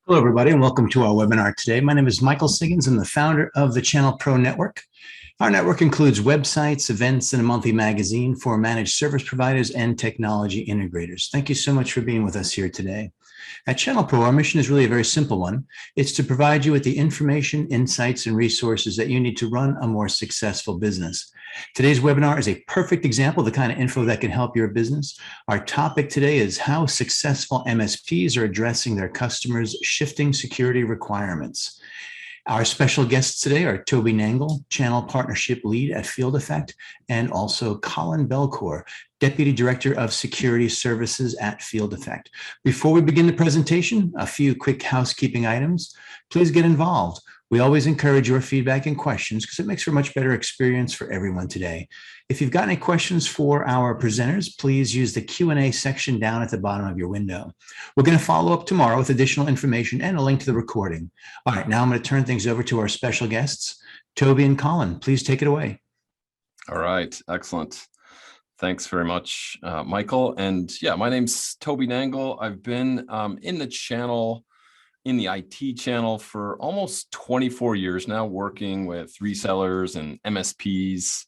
Hello, everybody, and welcome to our webinar today. My name is Michael Siggins. I'm the founder of the Channel Pro Network. Our network includes websites, events, and a monthly magazine for managed service providers and technology integrators. Thank you so much for being with us here today. At Channel Pro, our mission is really a very simple one. It's to provide you with the information, insights, and resources that you need to run a more successful business. Today's webinar is a perfect example of the kind of info that can help your business. Our topic today is how successful MSPs are addressing their customers' shifting security requirements. Our special guests today are Toby Nangle, Channel Partnership Lead at Field Effect, and also Colin Belcour, Deputy Director of Security Services at Field Effect. Before we begin the presentation, a few quick housekeeping items. Please get involved. We always encourage your feedback and questions because it makes for a much better experience for everyone today. If you've got any questions for our presenters, please use the Q&A section down at the bottom of your window. We're going to follow up tomorrow with additional information and a link to the recording. All right, now I'm going to turn things over to our special guests, Toby and Colin. Please take it away. All right, excellent. Thanks very much, Michael. And yeah, my name's Toby Nangle. I've been in the IT channel for almost 24 years now, working with resellers and MSPs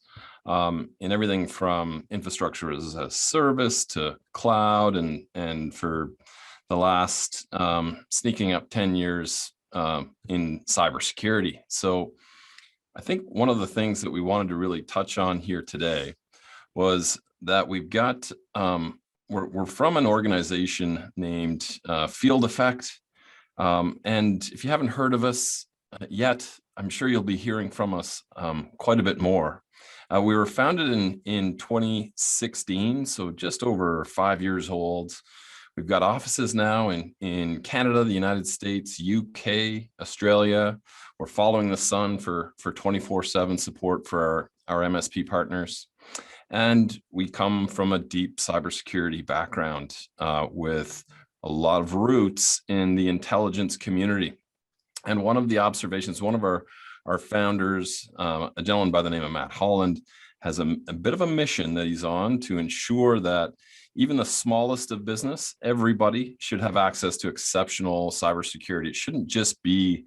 in everything from infrastructure as a service to cloud, and for the last sneaking up 10 years in cybersecurity. So I think one of the things that we wanted to really touch on here today was that we've got, we're from an organization named Field Effect. And if you haven't heard of us yet, I'm sure you'll be hearing from us quite a bit more. We were founded in 2016, so just over 5 years old. We've got offices now in Canada, the United States, UK, Australia. We're following the sun for 24/7 support for our MSP partners. And we come from a deep cybersecurity background with a lot of roots in the intelligence community. And one of the observations, one of our founders, a gentleman by the name of Matt Holland, has a bit of a mission that he's on to ensure that even the smallest of business, everybody should have access to exceptional cybersecurity. It shouldn't just be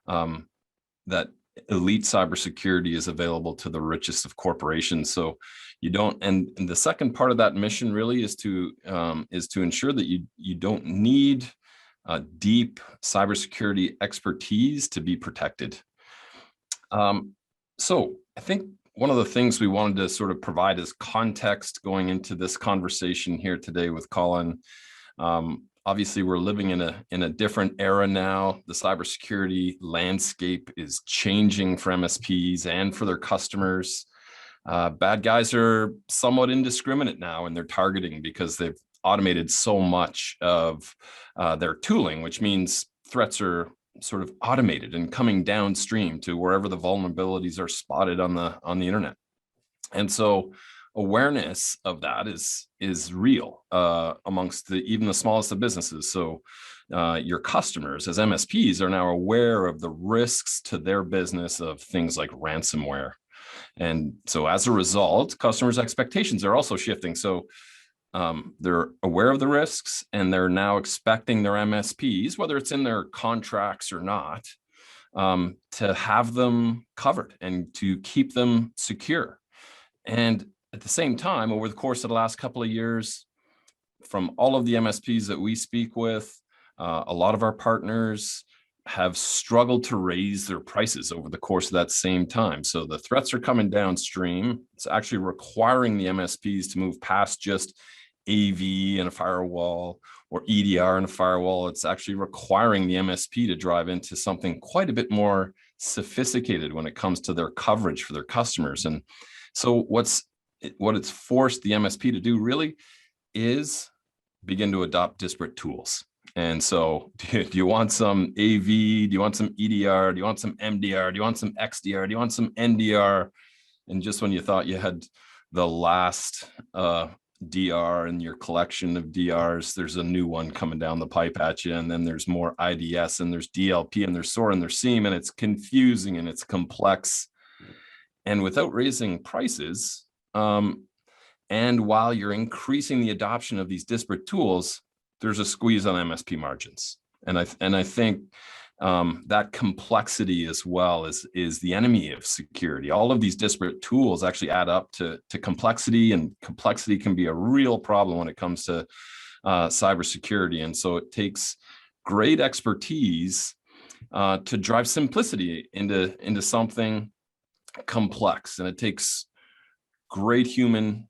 that elite cybersecurity is available to the richest of corporations. So you don't, and the second part of that mission really is to ensure that you don't need deep cybersecurity expertise to be protected. So I think one of the things we wanted to sort of provide as context going into this conversation here today with Colin. Obviously, we're living in a different era now. The cybersecurity landscape is changing for MSPs and for their customers. Bad guys are somewhat indiscriminate now in their targeting because they've automated so much of their tooling, which means threats are sort of automated and coming downstream to wherever the vulnerabilities are spotted on the internet. And so awareness of that is real amongst even the smallest of businesses. So your customers as MSPs are now aware of the risks to their business of things like ransomware. And so as a result, customers' expectations are also shifting. So they're aware of the risks, and they're now expecting their MSPs, whether it's in their contracts or not, to have them covered and to keep them secure. And at the same time, over the course of the last couple of years, from all of the MSPs that we speak with, a lot of our partners have struggled to raise their prices over the course of that same time. So the threats are coming downstream. It's actually requiring the MSPs to move past just AV and a firewall or EDR and a firewall. It's actually requiring the MSP to drive into something quite a bit more sophisticated when it comes to their coverage for their customers. And so what it's forced the MSP to do really is begin to adopt disparate tools. And so do you want some AV? Do you want some EDR? Do you want some MDR? Do you want some XDR? Do you want some NDR? And just when you thought you had the last DR in your collection of DRs, there's a new one coming down the pipe at you. And then there's more IDS, and there's DLP, and there's SOAR, and there's SIEM, and it's confusing and it's complex. And without raising prices, and while you're increasing the adoption of these disparate tools, there's a squeeze on MSP margins. And I think that complexity as well is the enemy of security. All of these disparate tools actually add up to complexity, and complexity can be a real problem when it comes to cybersecurity. And so it takes great expertise to drive simplicity into something complex, and it takes great human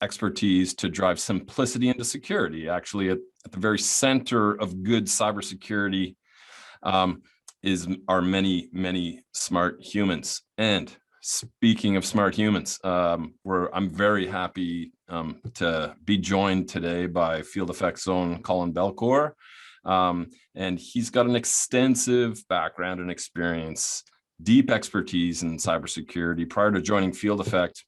expertise to drive simplicity into security. Actually, at the very center of good cybersecurity are many smart humans. And speaking of smart humans, I'm very happy to be joined today by Field Effects Zone Colin Belcourt. And he's got an extensive background and experience, deep expertise in cybersecurity. Prior to joining Field Effect,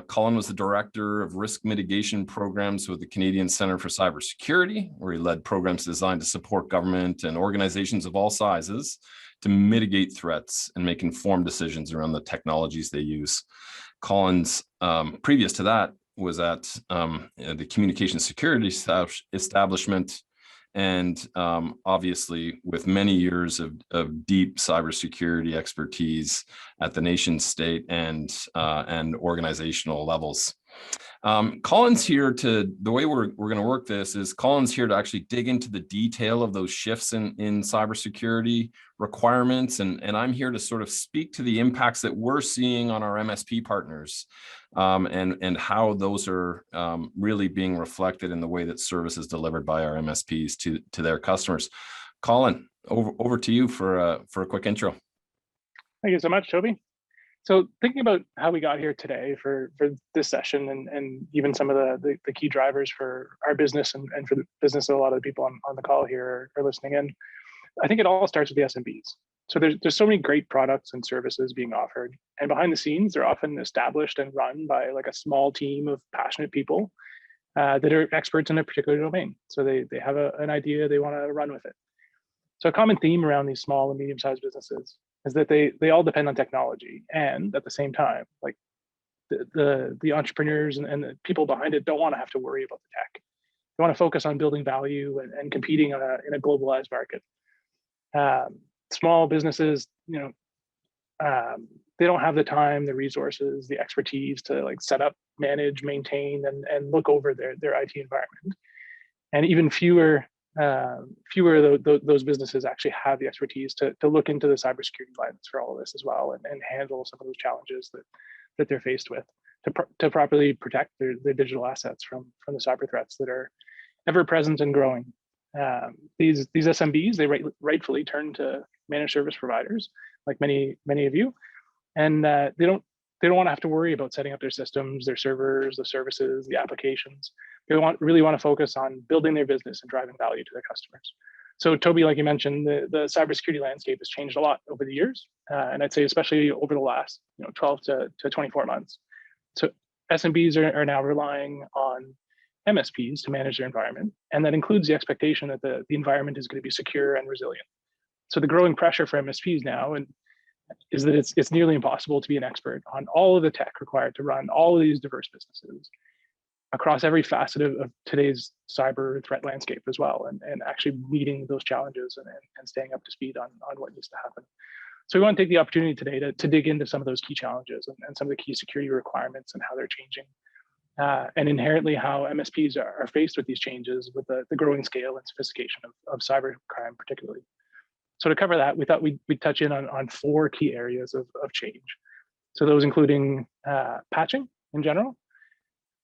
Colin was the Director of Risk Mitigation Programs with the Canadian Centre for Cybersecurity, where he led programs designed to support government and organizations of all sizes to mitigate threats and make informed decisions around the technologies they use. Colin's previous to that was at the Communication Security Establishment, and obviously with many years of deep cybersecurity expertise at the nation state and organizational levels. Colin's here the way we're going to work this is Colin's here to actually dig into the detail of those shifts in cybersecurity requirements. And I'm here to sort of speak to the impacts that we're seeing on our MSP partners, and how those are really being reflected in the way that service is delivered by our MSPs to their customers. Colin, over to you for a quick intro. Thank you so much, Toby. So thinking about how we got here today for this session, and even some of the key drivers for our business and for the business of a lot of the people on the call here are listening in, I think it all starts with the SMBs. So there's so many great products and services being offered, and behind the scenes, they're often established and run by like a small team of passionate people that are experts in a particular domain. So they have an idea, they want to run with it. So a common theme around these small and medium-sized businesses is that they all depend on technology, and at the same time, like the entrepreneurs and the people behind it don't want to have to worry about the tech. They want to focus on building value and competing in a globalized market. Small businesses, they don't have the time, the resources, the expertise to like set up, manage, maintain, and look over their IT environment. And even fewer of those businesses actually have the expertise to look into the cybersecurity lens for all of this as well, and handle some of those challenges that they're faced with to properly protect their digital assets from the cyber threats that are ever present and growing. These SMBs, they rightfully turn to managed service providers, like many of you, and they don't want to have to worry about setting up their systems, their servers, the services, the applications. They really want to focus on building their business and driving value to their customers. So Toby, like you mentioned, the cybersecurity landscape has changed a lot over the years, and I'd say especially over the last 12 to 24 months. So SMBs are now relying on MSPs to manage their environment, and that includes the expectation that the environment is going to be secure and resilient. So the growing pressure for MSPs now is that it's nearly impossible to be an expert on all of the tech required to run all of these diverse businesses across every facet of today's cyber threat landscape as well, and actually meeting those challenges and staying up to speed on what needs to happen. So we want to take the opportunity today to dig into some of those key challenges and some of the key security requirements and how they're changing, and inherently how MSPs are faced with these changes with the growing scale and sophistication of cybercrime particularly. So to cover that, we thought we'd touch in on 4 key areas of change. So those including patching in general,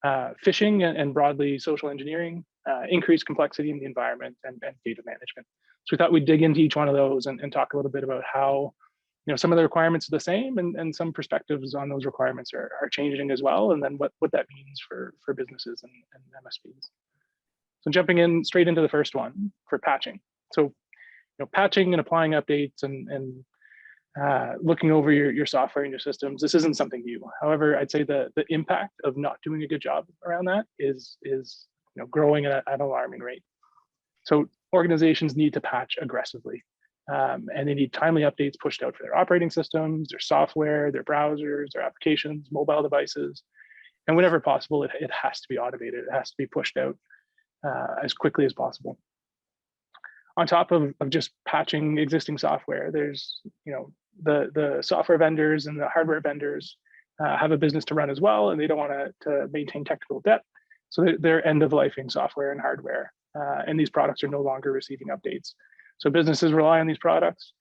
phishing and broadly social engineering, increased complexity in the environment, and data management. So we thought we'd dig into each one of those and talk a little bit about how some of the requirements are the same, and some perspectives on those requirements are changing as well, and then what that means for businesses and MSPs. So jumping in straight into the first one for patching. So patching and applying updates and looking over your software and your systems, this isn't something new. However, I'd say the impact of not doing a good job around that is growing at an alarming rate. So organizations need to patch aggressively, and they need timely updates pushed out for their operating systems, their software, their browsers, their applications, mobile devices, and whenever possible, it has to be automated. It has to be pushed out as quickly as possible. On top of just patching existing software, there's, the software vendors and the hardware vendors have a business to run as well, and they don't want to maintain technical debt. So they're end-of-lifing software and hardware, and these products are no longer receiving updates. So businesses rely on these products,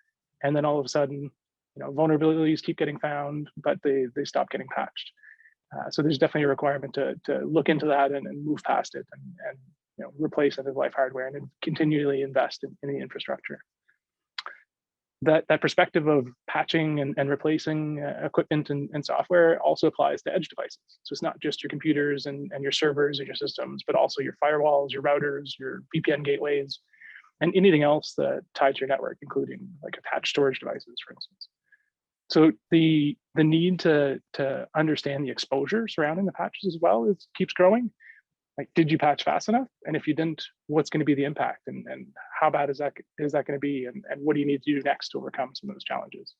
and then all of a sudden, vulnerabilities keep getting found, but they stop getting patched. So there's definitely a requirement to look into that and move past it, and replace end-of-life hardware and continually invest in the infrastructure. That perspective of patching and replacing equipment and software also applies to edge devices. So it's not just your computers and your servers and your systems, but also your firewalls, your routers, your VPN gateways, and anything else that ties to your network, including like attached storage devices, for instance. So the need to understand the exposure surrounding the patches as well keeps growing. Like, did you patch fast enough? And if you didn't, what's going to be the impact, and how bad is that going to be, and what do you need to do next to overcome some of those challenges?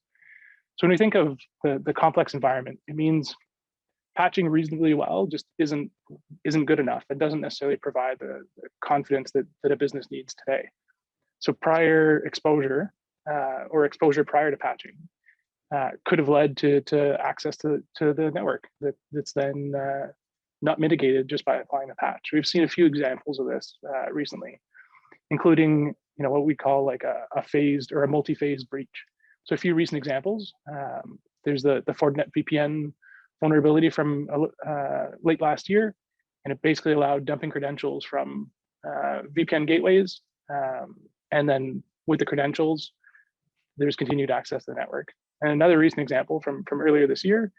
So when we think of the complex environment, it means patching reasonably well just isn't good enough. It doesn't necessarily provide the confidence that a business needs today. So prior exposure or exposure prior to patching could have led to access to the network that's then not mitigated just by applying a patch. We've seen a few examples of this recently, including what we call like a phased or a multi-phase breach. So a few recent examples. There's the Fortinet VPN vulnerability from late last year, and it basically allowed dumping credentials from VPN gateways, and then with the credentials, there's continued access to the network. And another recent example from earlier this year,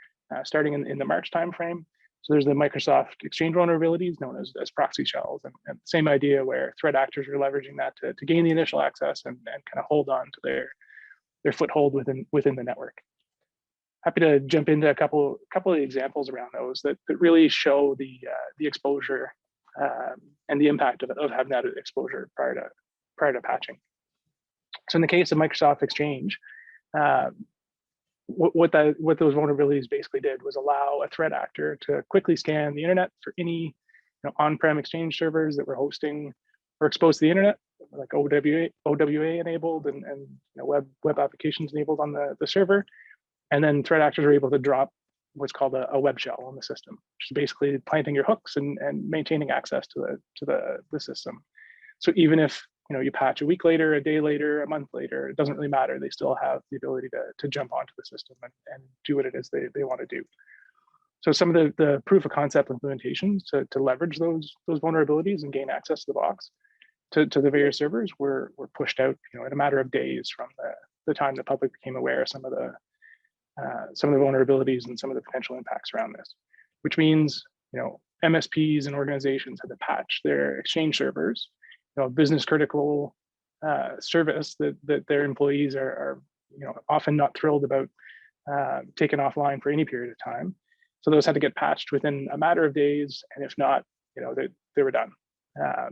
starting in the March timeframe. So there's the Microsoft Exchange vulnerabilities known as proxy shells, and same idea where threat actors are leveraging that to gain the initial access and kind of hold on to their foothold within the network. Happy to jump into a couple of examples around those that really show the exposure and the impact of having that exposure prior to patching. So in the case of Microsoft Exchange, what those vulnerabilities basically did was allow a threat actor to quickly scan the internet for any on-prem Exchange servers that were hosting or exposed to the internet, like OWA enabled and web applications enabled on the server. And then threat actors are able to drop what's called a web shell on the system, which is basically planting your hooks and maintaining access to the system. So even if you patch a week later, a day later, a month later, it doesn't really matter. They still have the ability to jump onto the system and do what it is they want to do. So some of the proof of concept implementations to leverage those vulnerabilities and gain access to the box to the various servers were pushed out in a matter of days from the time the public became aware of some of the vulnerabilities and some of the potential impacts around this, which means MSPs and organizations had to patch their Exchange servers, business critical service that their employees are often not thrilled about taking offline for any period of time. So those had to get patched within a matter of days, and if not, they were done.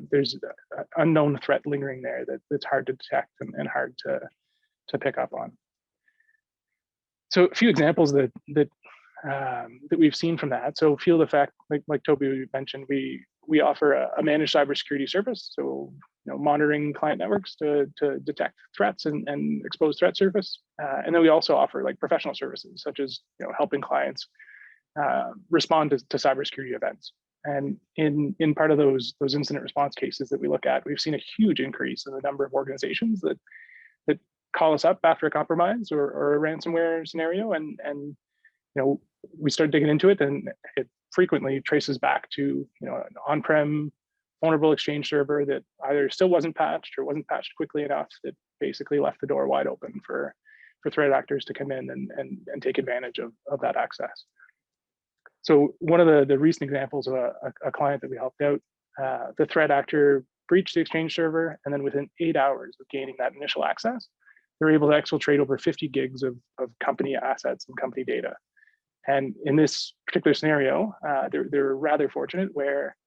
There's an unknown threat lingering there that's hard to detect and hard to pick up on. So a few examples that we've seen from that. So field effect, like Toby mentioned, we offer a managed cybersecurity service. So monitoring client networks to detect threats and expose threat surface. And then we also offer like professional services, such as helping clients respond to cybersecurity events. And in part of those incident response cases that we look at, we've seen a huge increase in the number of organizations that call us up after a compromise or a ransomware scenario, and we start digging into it, and it frequently traces back to an on-prem vulnerable Exchange server that either still wasn't patched or wasn't patched quickly enough that basically left the door wide open for threat actors to come in and take advantage of that access. So one of the recent examples of a client that we helped out, the threat actor breached the Exchange server, and then within 8 hours of gaining that initial access, they were able to exfiltrate over 50 gigs of company assets and company data. And in this particular scenario, they're rather fortunate where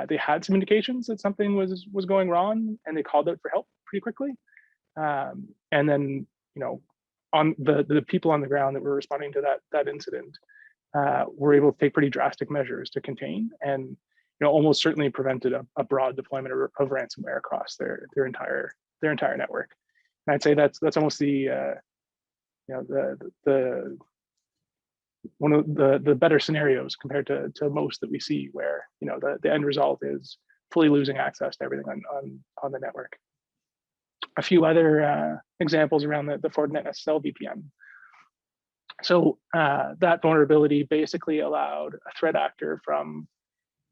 they had some indications that something was going wrong, and they called out for help pretty quickly. And then, on the people on the ground that were responding to that incident were able to take pretty drastic measures to contain and almost certainly prevented a broad deployment of ransomware across their entire entire network. And I'd say that's almost the one of the better scenarios compared to most that we see, where the end result is fully losing access to everything on the network. A few other examples around the Fortinet SSL VPN. So that vulnerability basically allowed a threat actor from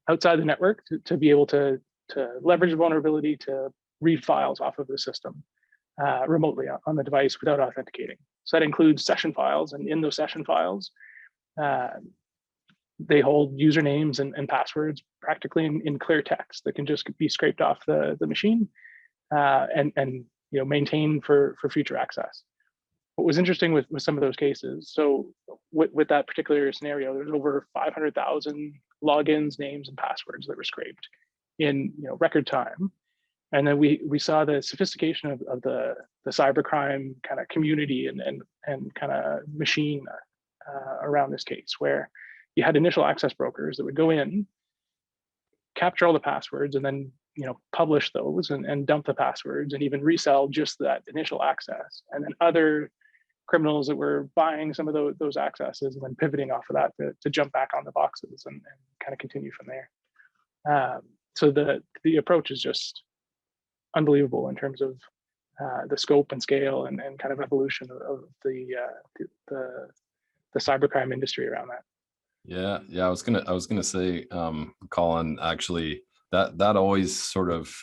outside the network to be able to leverage the vulnerability to read files off of the system remotely on the device without authenticating. So that includes session files, and in those session files, they hold usernames and passwords practically in clear text that can just be scraped off the machine and maintained for future access. What was interesting with some of those cases, so with that particular scenario, there's over 500,000 logins, names, and passwords that were scraped in record time. And then we saw the sophistication of the cybercrime kind of community and kind of machine around this case, where you had initial access brokers that would go in, capture all the passwords, and then publish those and dump the passwords and even resell just that initial access. And then other criminals that were buying some of those accesses and then pivoting off of that to jump back on the boxes and kind of continue from there. So the approach is just unbelievable in terms of the scope and scale and kind of evolution of the cybercrime industry around that. Yeah. I was gonna say, Colin, actually, that always sort of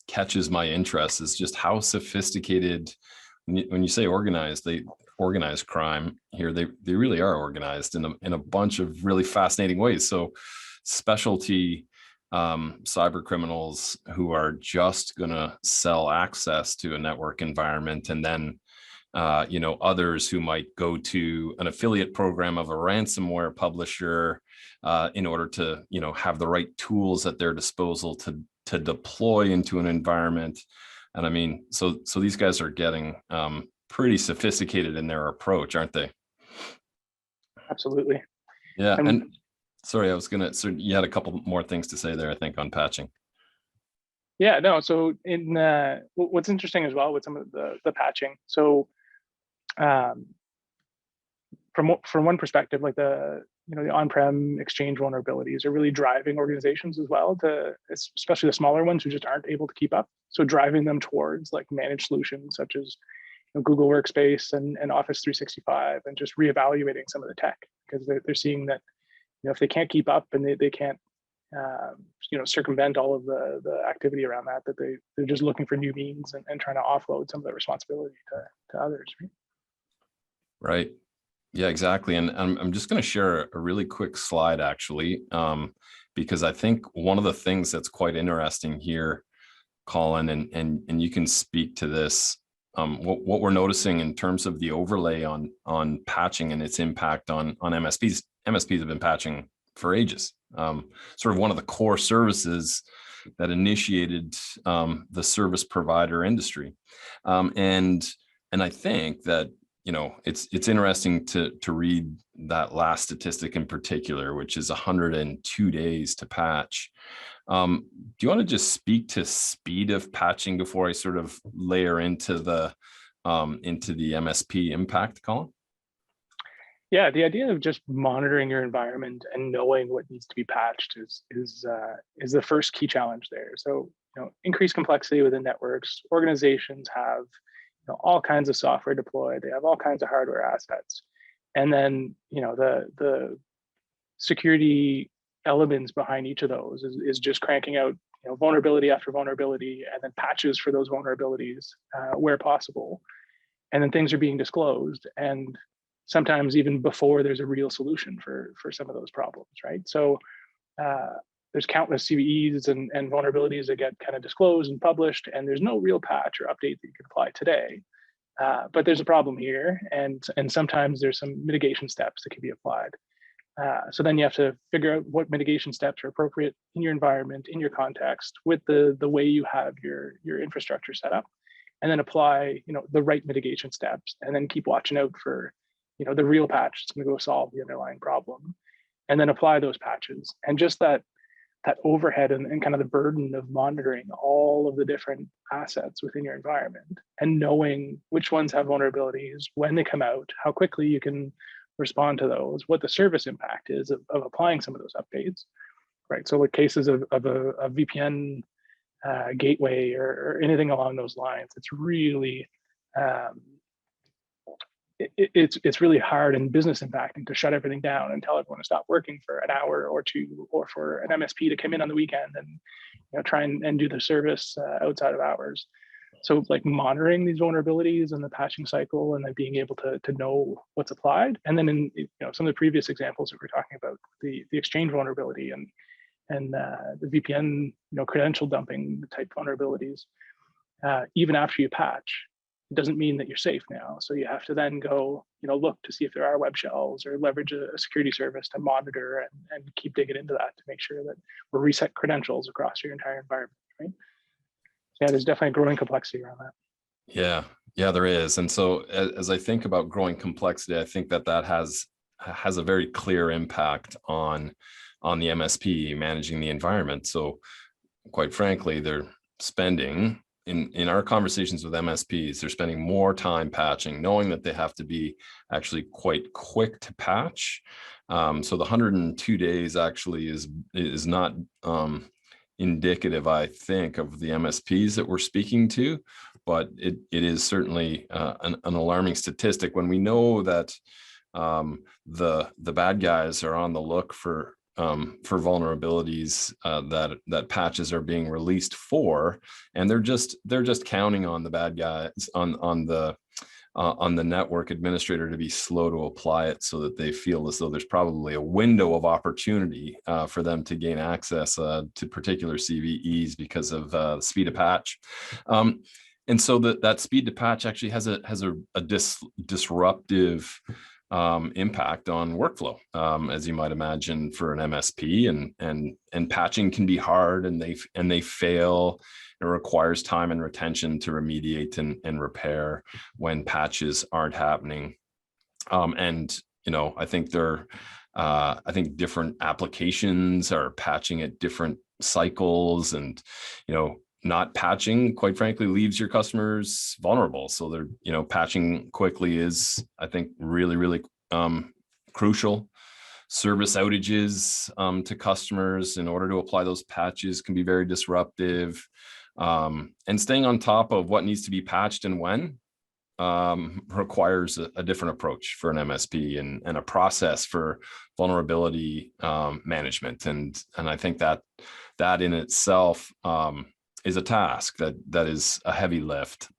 catches my interest, is just how sophisticated. When you say organized, they organized crime here. They really are organized in a bunch of really fascinating ways. So specialty cyber criminals who are just gonna sell access to a network environment, and then others who might go to an affiliate program of a ransomware publisher in order to have the right tools at their disposal to deploy into an environment. And I mean, so these guys are getting pretty sophisticated in their approach, aren't they? Absolutely. Yeah. And sorry, so you had a couple more things to say there, I think, on patching. Yeah, no. So what's interesting as well with some of the patching. So from one perspective, like the on-prem exchange vulnerabilities are really driving organizations as well, especially the smaller ones who just aren't able to keep up. So driving them towards like managed solutions such as Google Workspace and Office 365, and just reevaluating some of the tech, because they're seeing that if they can't keep up and they can't circumvent all of the activity around that they're just looking for new means and trying to offload some of the responsibility to others. Right. Yeah, exactly. And I'm just going to share a really quick slide, actually, because I think one of the things that's quite interesting here, Colin, and you can speak to this, what we're noticing in terms of the overlay on patching and its impact on MSPs. MSPs have been patching for ages, sort of one of the core services that initiated the service provider industry. And I think that it's interesting to read that last statistic in particular, which is 102 days to patch. Do you want to just speak to speed of patching before I sort of layer into the MSP impact, Colin? Yeah, the idea of just monitoring your environment and knowing what needs to be patched is the first key challenge there. So increased complexity within networks. Organizations have all kinds of software deployed. They have all kinds of hardware assets, and then the security elements behind each of those is just cranking out vulnerability after vulnerability, and then patches for those vulnerabilities where possible. And then things are being disclosed, and sometimes even before there's a real solution for some of those problems, right? So there's countless CVEs and vulnerabilities that get kind of disclosed and published, and there's no real patch or update that you can apply today. But there's a problem here, and sometimes there's some mitigation steps that can be applied. So then you have to figure out what mitigation steps are appropriate in your environment, in your context, with the way you have your infrastructure set up, and then apply the right mitigation steps, and then keep watching out for the real patch that's going to go solve the underlying problem, and then apply those patches. And just that that overhead and kind of the burden of monitoring all of the different assets within your environment and knowing which ones have vulnerabilities, when they come out, how quickly you can respond to those, what the service impact is of applying some of those updates, right? So with cases of a VPN gateway or anything along those lines, it's really it's really hard and business impacting to shut everything down and tell everyone to stop working for an hour or two, or for an MSP to come in on the weekend and try and do the service outside of hours. So like monitoring these vulnerabilities and the patching cycle, and then being able to know what's applied. And then in some of the previous examples that we're talking about, the Exchange vulnerability and the VPN credential dumping type vulnerabilities, even after you patch, it doesn't mean that you're safe now. So you have to then go, look to see if there are web shells, or leverage a security service to monitor and keep digging into that to make sure that we're reset credentials across your entire environment, right? So yeah, there's definitely growing complexity around that. Yeah, there is. And so as I think about growing complexity, I think that has a very clear impact on the MSP managing the environment. So quite frankly, they're spending, in our conversations with MSPs, they're spending more time patching, knowing that they have to be actually quite quick to patch. So the 102 days actually is not indicative, I think, of the MSPs that we're speaking to, but it is certainly an alarming statistic when we know that the bad guys are on the look for vulnerabilities that patches are being released for, and they're just counting on the bad guys on the network administrator to be slow to apply it, so that they feel as though there's probably a window of opportunity for them to gain access to particular CVEs because of speed of patch. And so that speed to patch actually has a disruptive impact on workflow, as you might imagine, for an MSP, and patching can be hard, and they fail. It requires time and retention to remediate and repair when patches aren't happening. And I think I think different applications are patching at different cycles, and not patching, quite frankly, leaves your customers vulnerable. So they're, patching quickly is, I think, really, really crucial. Service outages to customers in order to apply those patches can be very disruptive. And staying on top of what needs to be patched and when requires a different approach for an MSP, and a process for vulnerability management. And I think that in itself is a task that is a heavy lift.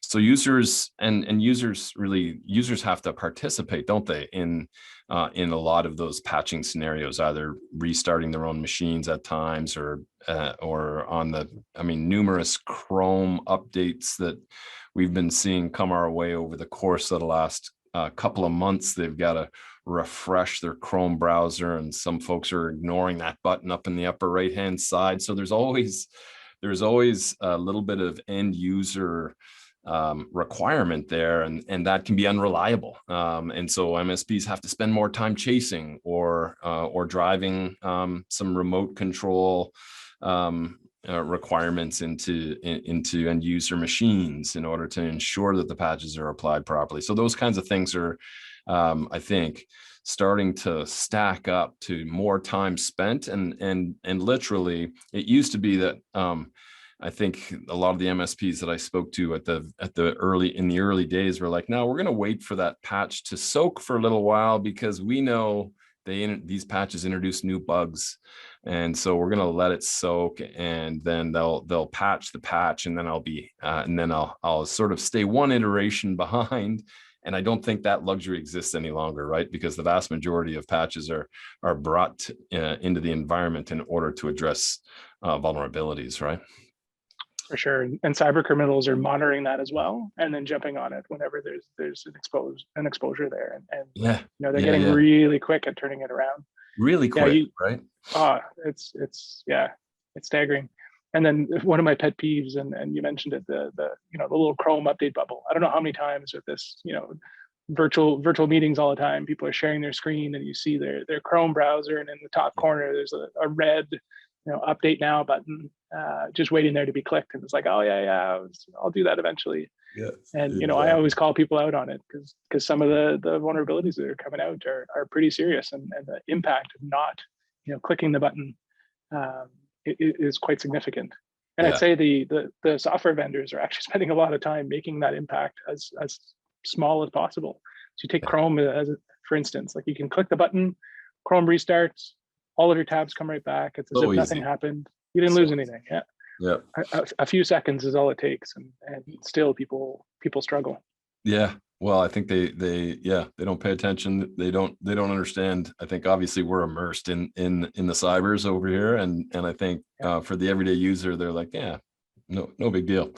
So users users have to participate, don't they, in a lot of those patching scenarios, either restarting their own machines at times, or on the numerous Chrome updates that we've been seeing come our way over the course of the last couple of months. They've got to refresh their Chrome browser, and some folks are ignoring that button up in the upper right hand side. So there's always a little bit of end user requirement there, and that can be unreliable. And so MSPs have to spend more time chasing or driving some remote control requirements into end user machines in order to ensure that the patches are applied properly. So those kinds of things are, I think, starting to stack up to more time spent, and literally, it used to be that I think a lot of the MSPs that I spoke to in the early days were like, no, we're going to wait for that patch to soak for a little while, because we know these patches introduce new bugs, and so we're going to let it soak, and then they'll patch the patch, and then I'll sort of stay one iteration behind. And I don't think that luxury exists any longer, right? Because the vast majority of patches are brought into the environment in order to address vulnerabilities, right? For sure. And cyber criminals are monitoring that as well, and then jumping on it whenever there's an exposure there. And they're getting really quick at turning it around. Really quick, right? It's staggering. And then one of my pet peeves, and you mentioned it, the little Chrome update bubble. I don't know how many times with this, virtual meetings all the time. People are sharing their screen, and you see their Chrome browser, and in the top corner there's a red, update now button, just waiting there to be clicked. And it's like, oh yeah, I'll do that eventually. Yeah. And exactly. I always call people out on it because some of the vulnerabilities that are coming out are pretty serious, and the impact of not clicking the button is quite significant. And Yeah. I'd say the software vendors are actually spending a lot of time making that impact as small as possible. So you take Chrome for instance, like you can click the button, Chrome restarts, all of your tabs come right back. It's as if nothing happened. You didn't lose anything. Yeah. A few seconds is all it takes, and still people struggle. Yeah. Well, I think they don't pay attention. They don't understand. I think obviously we're immersed in the cybers over here, and I think for the everyday user, they're like, yeah, no big deal.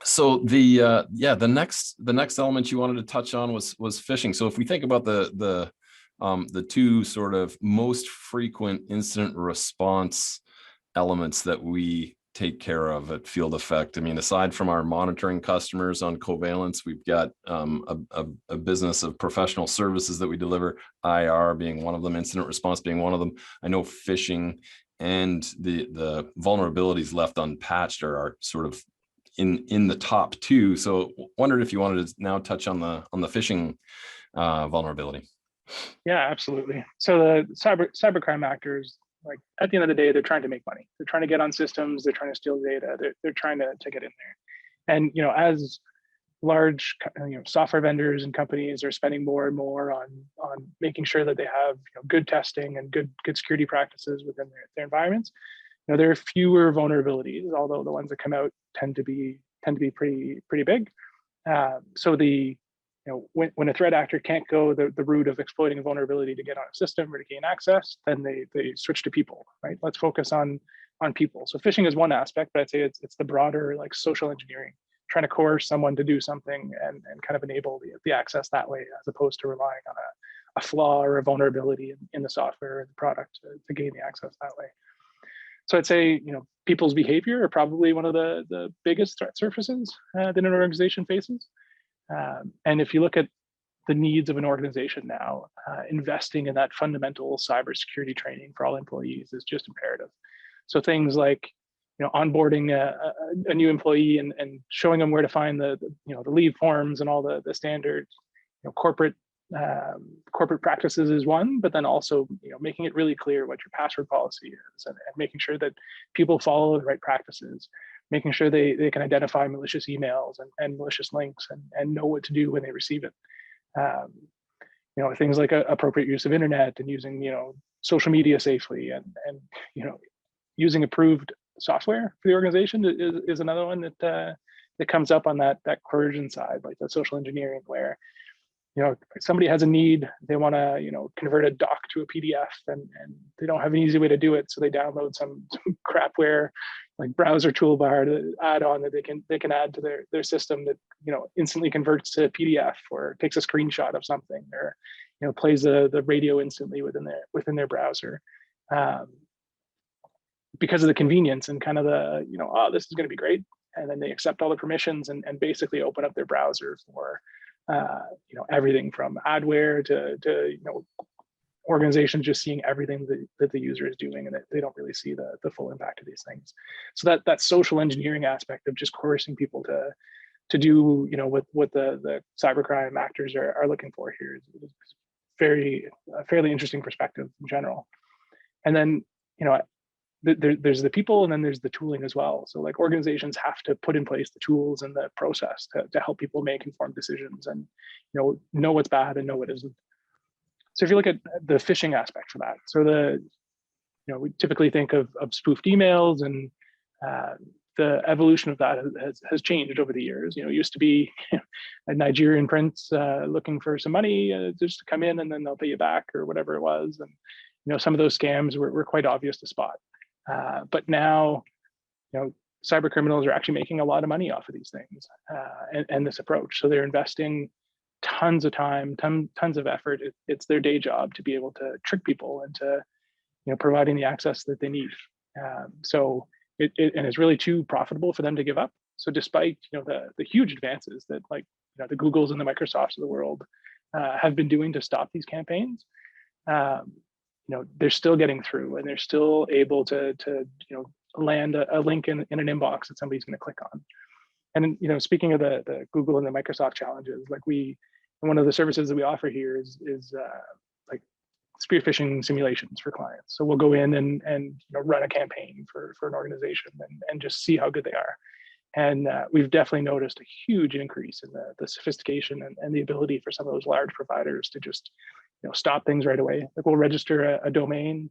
So the next element you wanted to touch on was phishing. So if we think about the two sort of most frequent incident response elements that we take care of at Field Effect, I mean, aside from our monitoring customers on Covalence, we've got a business of professional services that we deliver, IR being one of them, incident response being one of them. I know phishing and the vulnerabilities left unpatched are sort of in the top two. So wondered if you wanted to now touch on the phishing vulnerability. Yeah, absolutely. So the cybercrime actors, like at the end of the day, they're trying to make money. They're trying to get on systems. They're trying to steal data. They're trying to get in there. And as large software vendors and companies are spending more and more on making sure that they have good testing and good security practices within their environments, there are fewer vulnerabilities, although the ones that come out tend to be pretty big. So when a threat actor can't go the route of exploiting a vulnerability to get on a system or to gain access, then they switch to people, right? Let's focus on people. So phishing is one aspect, but I'd say it's the broader like social engineering, trying to coerce someone to do something and kind of enable the access that way, as opposed to relying on a flaw or a vulnerability in the software or the product to gain the access that way. So I'd say, people's behavior are probably one of the biggest threat surfaces that an organization faces. And if you look at the needs of an organization now, investing in that fundamental cybersecurity training for all employees is just imperative. So things like, onboarding a new employee and showing them where to find the leave forms and all the standard, corporate practices is one, but then also, making it really clear what your password policy is, and making sure that people follow the right practices, making sure they can identify malicious emails and malicious links and know what to do when they receive it. Things like appropriate use of internet and using, social media safely and using approved software for the organization is another one that comes up on that coercion side, like the social engineering, where somebody has a need, they want to convert a doc to a PDF, and they don't have an easy way to do it, so they download some crapware like browser toolbar to add on that they can add to their system that instantly converts to PDF, or takes a screenshot of something, or plays the radio instantly within their browser, because of the convenience and kind of the oh, this is going to be great, and then they accept all the permissions and basically open up their browser for everything from adware to organizations just seeing everything that the user is doing, and that they don't really see the full impact of these things. So that social engineering aspect of just coercing people to do what the cybercrime actors are looking for here is fairly interesting perspective in general. And then there's the people, and then there's the tooling as well. So like organizations have to put in place the tools and the process to help people make informed decisions and know what's bad and know what isn't. So if you look at the phishing aspect for that, so we typically think of spoofed emails, and the evolution of that has changed over the years. It used to be a Nigerian prince looking for some money just to come in, and then they'll pay you back or whatever it was. And some of those scams were quite obvious to spot. But now, cyber criminals are actually making a lot of money off of these things and this approach. So they're investing tons of time, tons of effort. It's their day job to be able to trick people into, providing the access that they need. So it's really too profitable for them to give up. So despite the huge advances that like the Googles and the Microsofts of the world have been doing to stop these campaigns, they're still getting through, and they're still able to land a link in an inbox that somebody's going to click on. And speaking of the Google and the Microsoft challenges, like one of the services that we offer here is like spear phishing simulations for clients. So we'll go in and run a campaign for an organization and just see how good they are. And we've definitely noticed a huge increase in the sophistication and the ability for some of those large providers to just stop things right away. Like we'll register a domain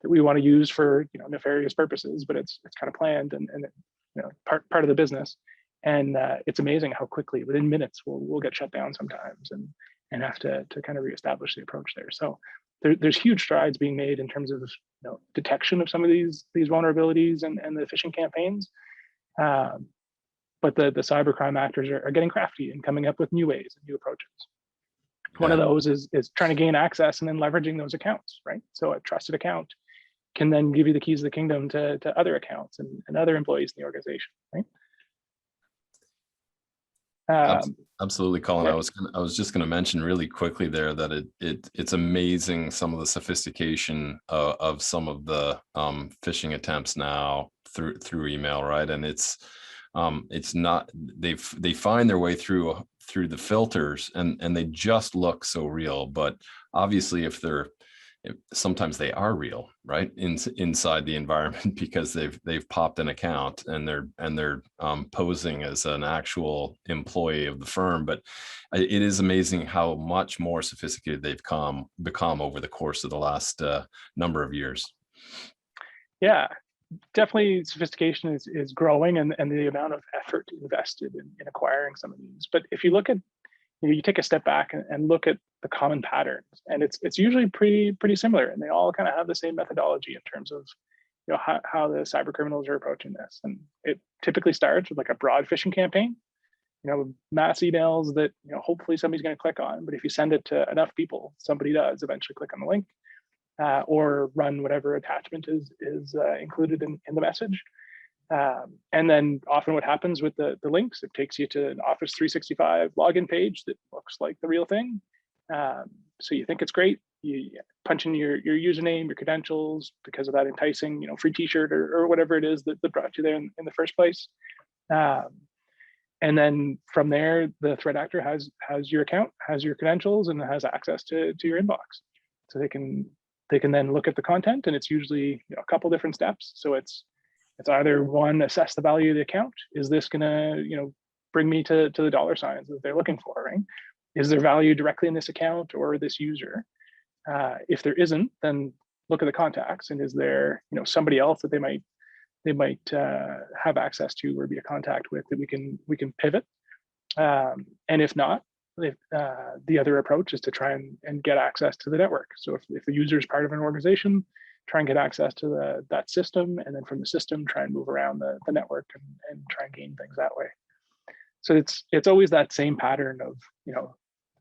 that we want to use for nefarious purposes, but it's kind of planned and part of the business. And it's amazing how quickly, within minutes, we'll get shut down sometimes and have to kind of reestablish the approach there. So there's huge strides being made in terms of detection of some of these vulnerabilities and the phishing campaigns. But the cybercrime actors are getting crafty and coming up with new ways and new approaches. One of those is trying to gain access and then leveraging those accounts, right? So a trusted account can then give you the keys of the kingdom to other accounts and other employees in the organization, right? Absolutely, Colin. Yeah. I was just going to mention really quickly there that it's amazing some of the sophistication of some of the phishing attempts now through email, right? And it's not, they find their way through the filters and they just look so real. But obviously, sometimes they are real, right? Inside the environment, because they've popped an account and they're posing as an actual employee of the firm. But it is amazing how much more sophisticated they've become over the course of the last number of years. Yeah, definitely sophistication is growing, and the amount of effort invested in acquiring some of these. But if you look at, you take a step back and look at the common patterns, and it's usually pretty similar, and they all kind of have the same methodology in terms of how the cyber criminals are approaching this. And it typically starts with like a broad phishing campaign, mass emails that hopefully somebody's going to click on. But if you send it to enough people, somebody does eventually click on the link, or run whatever attachment is included in the message. And then often what happens with the links, it takes you to an Office 365 login page that looks like the real thing. So you think it's great. You punch in your username, your credentials, because of that enticing, free t-shirt or whatever it is that brought you there in the first place. And then from there, the threat actor has your account, has your credentials, and has access to your inbox. So they can then look at the content, and it's usually a couple different steps. So it's either one, assess the value of the account. Is this gonna bring me to the dollar signs that they're looking for, right? Is there value directly in this account or this user? If there isn't, then look at the contacts, and is there somebody else that they might have access to or be a contact with that we can pivot. And if not, the other approach is to try and get access to the network. So if the user is part of an organization, try and get access to that system, and then from the system, try and move around the network and try and gain things that way. So it's always that same pattern of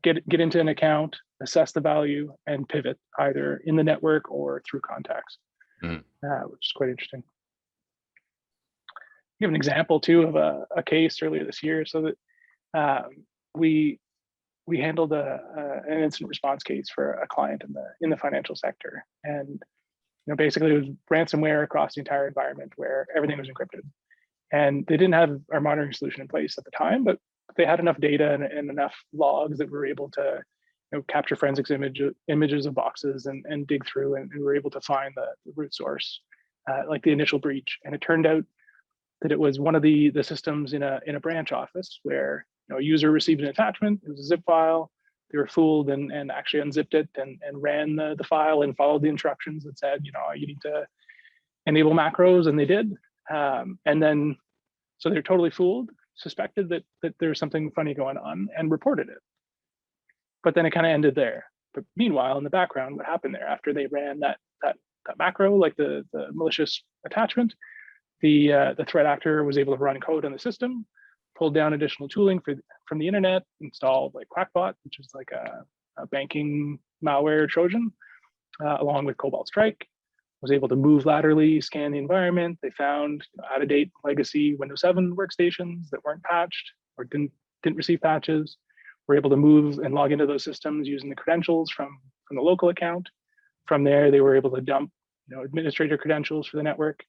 get into an account, assess the value, and pivot either in the network or through contacts, which is quite interesting. Give an example too of a case earlier this year. So that we handled an incident response case for a client in the financial sector, and basically it was ransomware across the entire environment where everything was encrypted, and they didn't have our monitoring solution in place at the time, but they had enough data and enough logs that we were able to capture forensics images of boxes and dig through, and we were able to find the root source, like the initial breach. And it turned out that it was one of the systems in a branch office where a user received an attachment. It was a zip file. They were fooled and actually unzipped it and ran the file and followed the instructions that said, you need to enable macros, and they did. And then, so they're totally fooled, suspected that there was something funny going on, and reported it. But then it kind of ended there. But meanwhile, in the background, what happened there after they ran that macro, like the malicious attachment, the threat actor was able to run code on the system, pulled down additional tooling from the internet, installed like Quackbot, which is like a banking malware Trojan, along with Cobalt Strike, was able to move laterally, scan the environment. They found out-of-date legacy Windows 7 workstations that weren't patched or didn't receive patches, were able to move and log into those systems using the credentials from the local account. From there, they were able to dump, administrator credentials for the network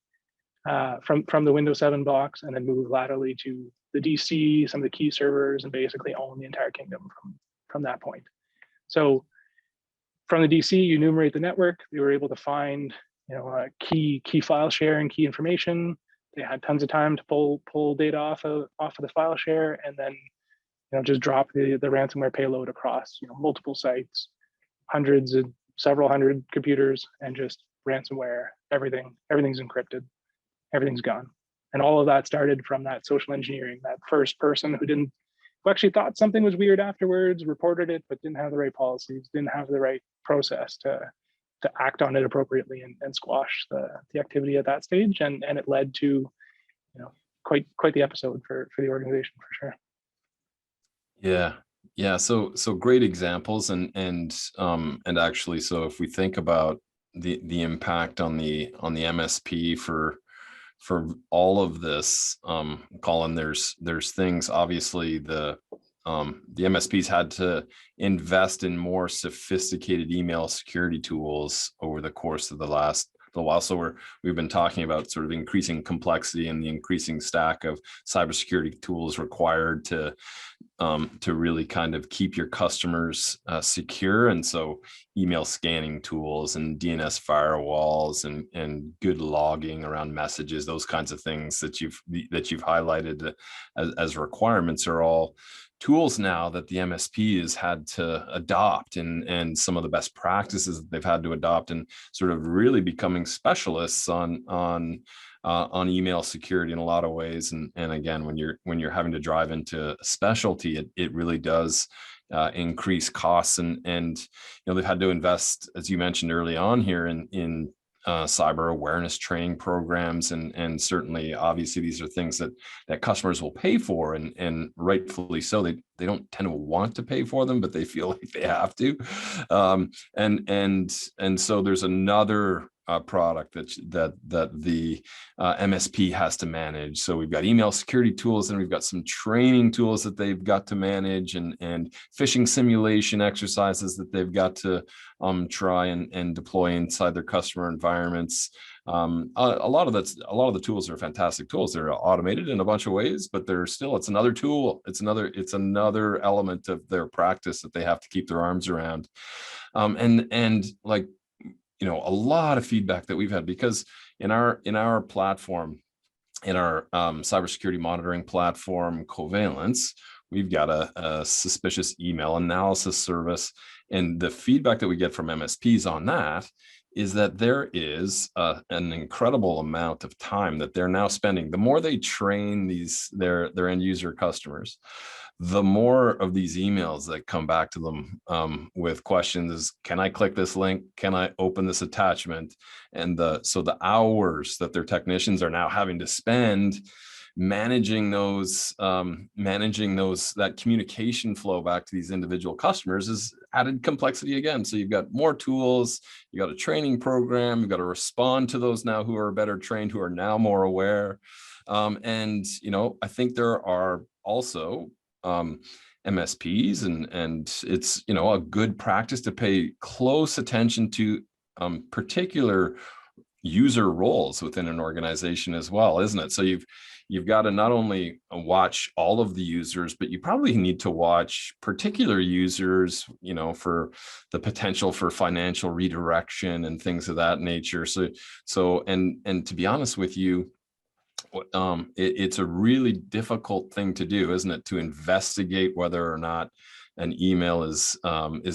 from the Windows 7 box, and then move laterally to the DC, some of the key servers, and basically own the entire kingdom from that point. So from the DC, you enumerate the network. They were able to find, key file share and key information. They had tons of time to pull data off of the file share, and then just drop the ransomware payload across multiple sites, several hundred computers, and just ransomware. Everything's encrypted, everything's gone. And all of that started from that social engineering, that first person who actually thought something was weird afterwards, reported it, but didn't have the right policies, didn't have the right process to act on it appropriately and squash the activity at that stage. And it led to, quite the episode for the organization, for sure. Yeah. So great examples, and actually, so if we think about the impact on the MSP for all of this, Colin, there's things, obviously the MSPs had to invest in more sophisticated email security tools over the course of the last little while. So we've been talking about sort of increasing complexity and the increasing stack of cybersecurity tools required to really kind of keep your customers secure. And so email scanning tools and DNS firewalls and good logging around messages, those kinds of things that you've highlighted as requirements are all tools now that the MSP has had to adopt, and some of the best practices that they've had to adopt, and sort of really becoming specialists on email security in a lot of ways. And again, when you're having to drive into specialty, it really does increase costs, and they've had to invest, as you mentioned early on here, in cyber awareness training programs, and certainly, obviously, these are things that customers will pay for, and rightfully so. They don't tend to want to pay for them, but they feel like they have to. And so there's another product that the MSP has to manage. So we've got email security tools, and we've got some training tools that they've got to manage, and phishing simulation exercises that they've got to try and deploy inside their customer environments. A lot of the tools are fantastic tools. They're automated in a bunch of ways, but it's another tool. It's another element of their practice that they have to keep their arms around. And like, a lot of feedback that we've had, because in our platform, in our cybersecurity monitoring platform, Covalence, we've got a suspicious email analysis service. And the feedback that we get from MSPs on that is that there is an incredible amount of time that they're now spending. The more they train their end user customers, the more of these emails that come back to them with questions: can I click this link? Can I open this attachment? And so the hours that their technicians are now having to spend managing that communication flow back to these individual customers is added complexity again. So you've got more tools, you got a training program, you've got to respond to those now who are better trained, who are now more aware. And I think there are also MSPs, and it's a good practice to pay close attention to particular user roles within an organization as well, isn't it? So you've got to not only watch all of the users, but you probably need to watch particular users, for the potential for financial redirection and things of that nature. So and to be honest with you, it's a really difficult thing to do, isn't it, to investigate whether or not an email is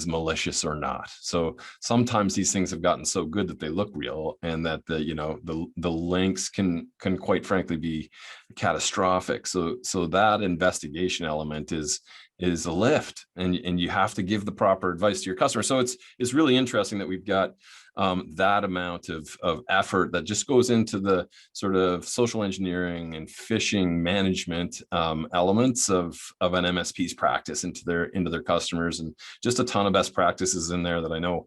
malicious or not. So sometimes these things have gotten so good that they look real, and that the links can quite frankly be catastrophic. So that investigation element is a lift, and you have to give the proper advice to your customer. So it's really interesting that we've got that amount of effort that just goes into the sort of social engineering and phishing management elements of an MSP's practice into their customers, and just a ton of best practices in there that I know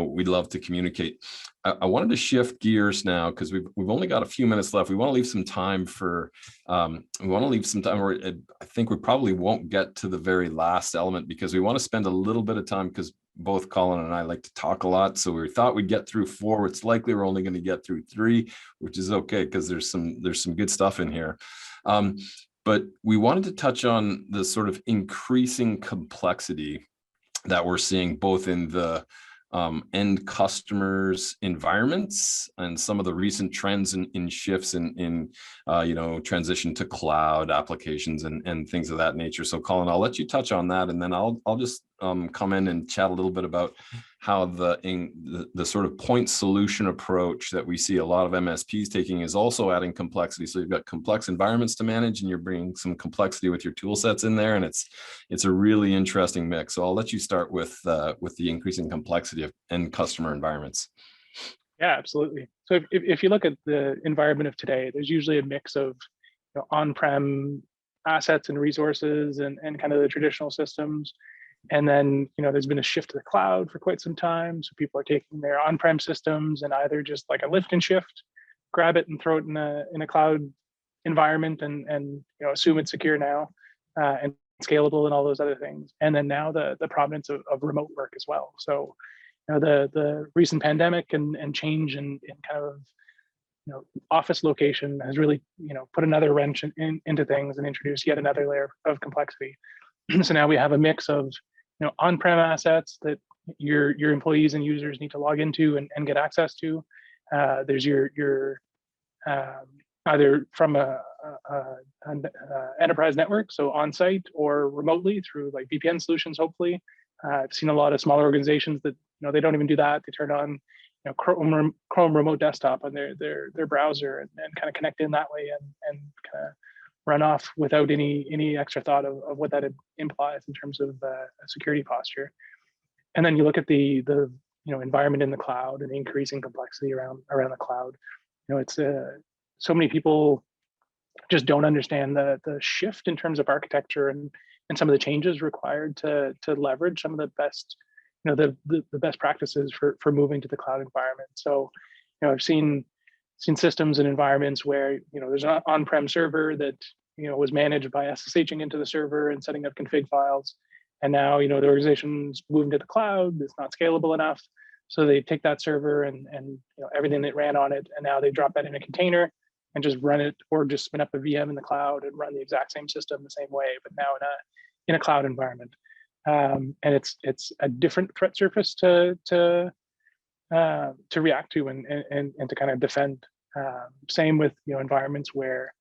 we'd love to communicate. I wanted to shift gears now because we've only got a few minutes left. We want to leave some time for where I think we probably won't get to the very last element, because we want to spend a little bit of time, because both Colin and I like to talk a lot. So we thought we'd get through 4. It's likely we're only going to get through 3, which is okay, because there's some good stuff in here. But we wanted to touch on the sort of increasing complexity that we're seeing both in the end customers' environments and some of the recent trends in shifts in transition to cloud applications and things of that nature. So Colin, I'll let you touch on that, and then I'll just come in and chat a little bit about how the sort of point solution approach that we see a lot of MSPs taking is also adding complexity. So you've got complex environments to manage, and you're bringing some complexity with your tool sets in there, and it's a really interesting mix. So I'll let you start with the increasing complexity of end customer environments. Yeah, absolutely. So if you look at the environment of today, there's usually a mix of on-prem assets and resources and kind of the traditional systems. And then, there's been a shift to the cloud for quite some time. So people are taking their on-prem systems and either just like a lift and shift, grab it and throw it in a cloud environment and assume it's secure now and scalable and all those other things. And then now the prominence of remote work as well. So, the recent pandemic and change in kind of office location has really put another wrench into things and introduced yet another layer of complexity. So now we have a mix of on-prem assets that your employees and users need to log into and get access to. There's your either from an enterprise network, so on-site or remotely through like VPN solutions. Hopefully, I've seen a lot of smaller organizations that they don't even do that. They turn on Chrome remote desktop on their browser and kind of connect in that way and kind of run off without any extra thought of what that implies in terms of a security posture. And then you look at the environment in the cloud and the increasing complexity around the cloud. It's so many people just don't understand the shift in terms of architecture and some of the changes required to leverage some of the best the best practices for moving to the cloud environment. So I've seen systems and environments where there's an on-prem server that was managed by SSHing into the server and setting up config files, and now the organization's moving to the cloud. It's not scalable enough, so they take that server and everything that ran on it, and now they drop that in a container and just run it, or just spin up a VM in the cloud and run the exact same system the same way, but now in a cloud environment. And it's a different threat surface to react to and to kind of defend. Same with environments where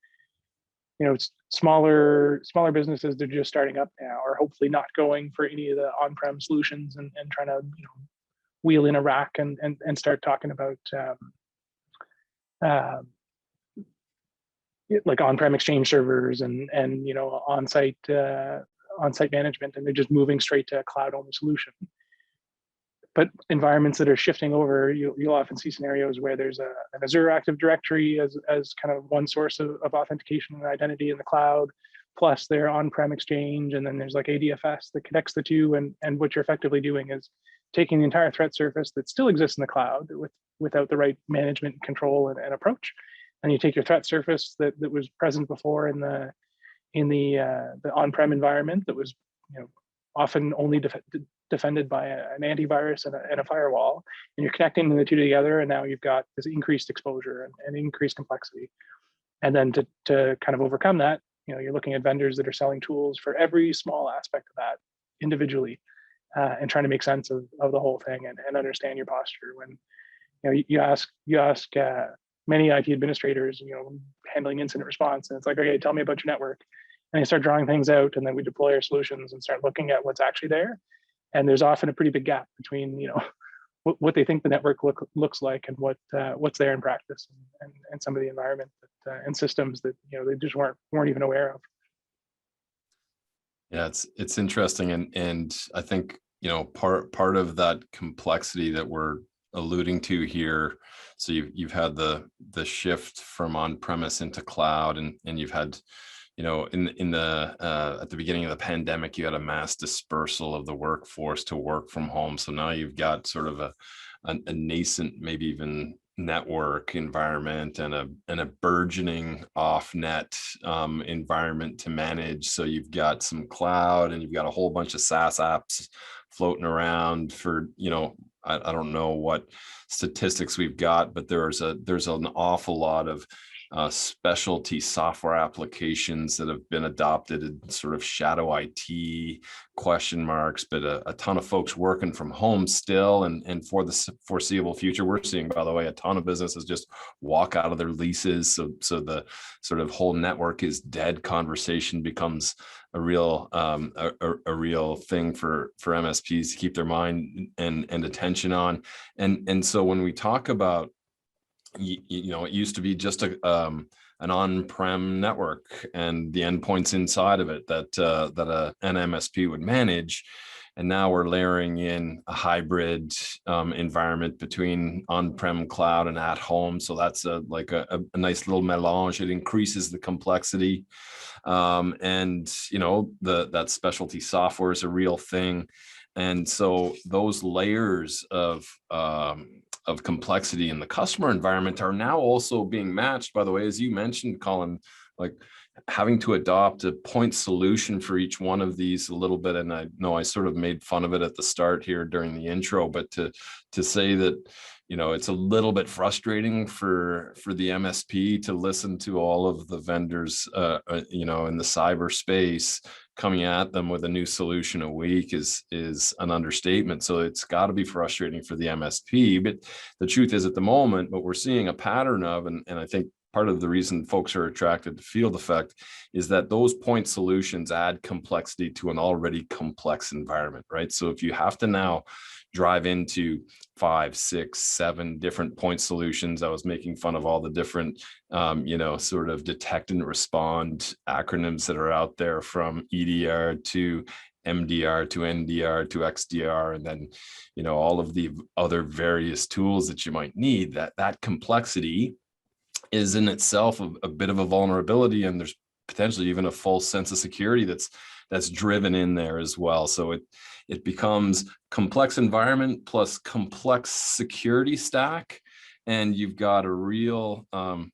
it's smaller businesses, they're just starting up now, or hopefully not going for any of the on-prem solutions and trying to wheel in a rack and start talking about like on-prem exchange servers and on-site management, and they're just moving straight to a cloud-only solution. But environments that are shifting over, you'll often see scenarios where there's an Azure Active Directory as kind of one source of authentication and identity in the cloud, plus their on-prem exchange, and then there's like ADFS that connects the two. And what you're effectively doing is taking the entire threat surface that still exists in the cloud without the right management control and approach, and you take your threat surface that was present before in the on-prem environment that was often only defended by an antivirus and a firewall, and you're connecting the two together, and now you've got this increased exposure and increased complexity. And then to kind of overcome that, you're looking at vendors that are selling tools for every small aspect of that individually, and trying to make sense of the whole thing and understand your posture. When you ask many IT administrators, handling incident response, and it's like, okay, tell me about your network. And they start drawing things out, and then we deploy our solutions and start looking at what's actually there. And there's often a pretty big gap between, what they think the network looks like and what's there in practice, and some of the environment and systems that they just weren't even aware of. Yeah, it's interesting, and I think part of that complexity that we're alluding to here. So you've had the shift from on-premise into cloud, and you've had, you know, in the at the beginning of the pandemic, you had a mass dispersal of the workforce to work from home. So now you've got sort of a nascent, maybe even network environment and a burgeoning off-net environment to manage. So you've got some cloud, and you've got a whole bunch of SaaS apps floating around for, you know, I don't know what statistics we've got, but there's an awful lot of specialty software applications that have been adopted in sort of shadow IT question marks, but a ton of folks working from home still, and for the foreseeable future, we're seeing, by the way, a ton of businesses just walk out of their leases. So the sort of whole network is dead conversation becomes a real real thing for MSPs to keep their mind and attention on. And so when we talk about, you know, it used to be just an on-prem network and the endpoints inside of it that an MSP would manage. And now we're layering in a hybrid environment between on-prem, cloud, and at home. So that's like a nice little melange. It increases the complexity. And, you know, that specialty software is a real thing. And so those layers of complexity in the customer environment are now also being matched, by the way, as you mentioned, Colin, like having to adopt a point solution for each one of these a little bit. And I know I sort of made fun of it at the start here during the intro, but to say that, you know, it's a little bit frustrating for the MSP to listen to all of the vendors, you know, in the cyberspace coming at them with a new solution a week is an understatement. So it's got to be frustrating for the MSP. But the truth is, at the moment, what we're seeing a pattern of, and I think part of the reason folks are attracted to Field Effect is that those point solutions add complexity to an already complex environment, right? So if you have to now drive into 5, 6, 7 different point solutions. I was making fun of all the different, you know, sort of detect and respond acronyms that are out there, from EDR to MDR to NDR to XDR, and then, you know, all of the other various tools that you might need. That complexity is in itself a bit of a vulnerability, and there's potentially even a false sense of security that's driven in there as well. So it becomes complex environment plus complex security stack, and you've got a real I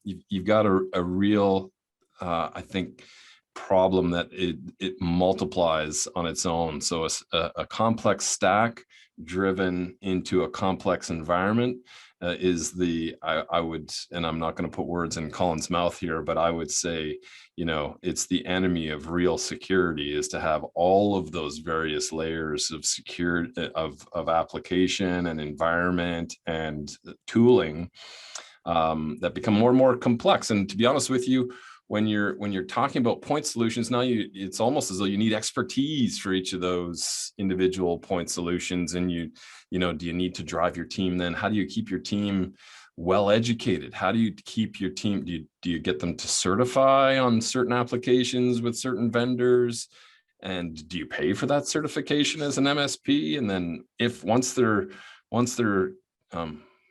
think problem that it multiplies on its own. So a complex stack driven into a complex environment is I would, and I'm not going to put words in Colin's mouth here, but I would say, you know, it's the enemy of real security, is to have all of those various layers of security, of application and environment and tooling that become more and more complex. And to be honest with you, when you're talking about point solutions, now it's almost as though you need expertise for each of those individual point solutions. And you know, do you need to drive your team then? How do you keep your team well educated? How do you keep your team? Do you get them to certify on certain applications with certain vendors? And do you pay for that certification as an MSP? And then once they're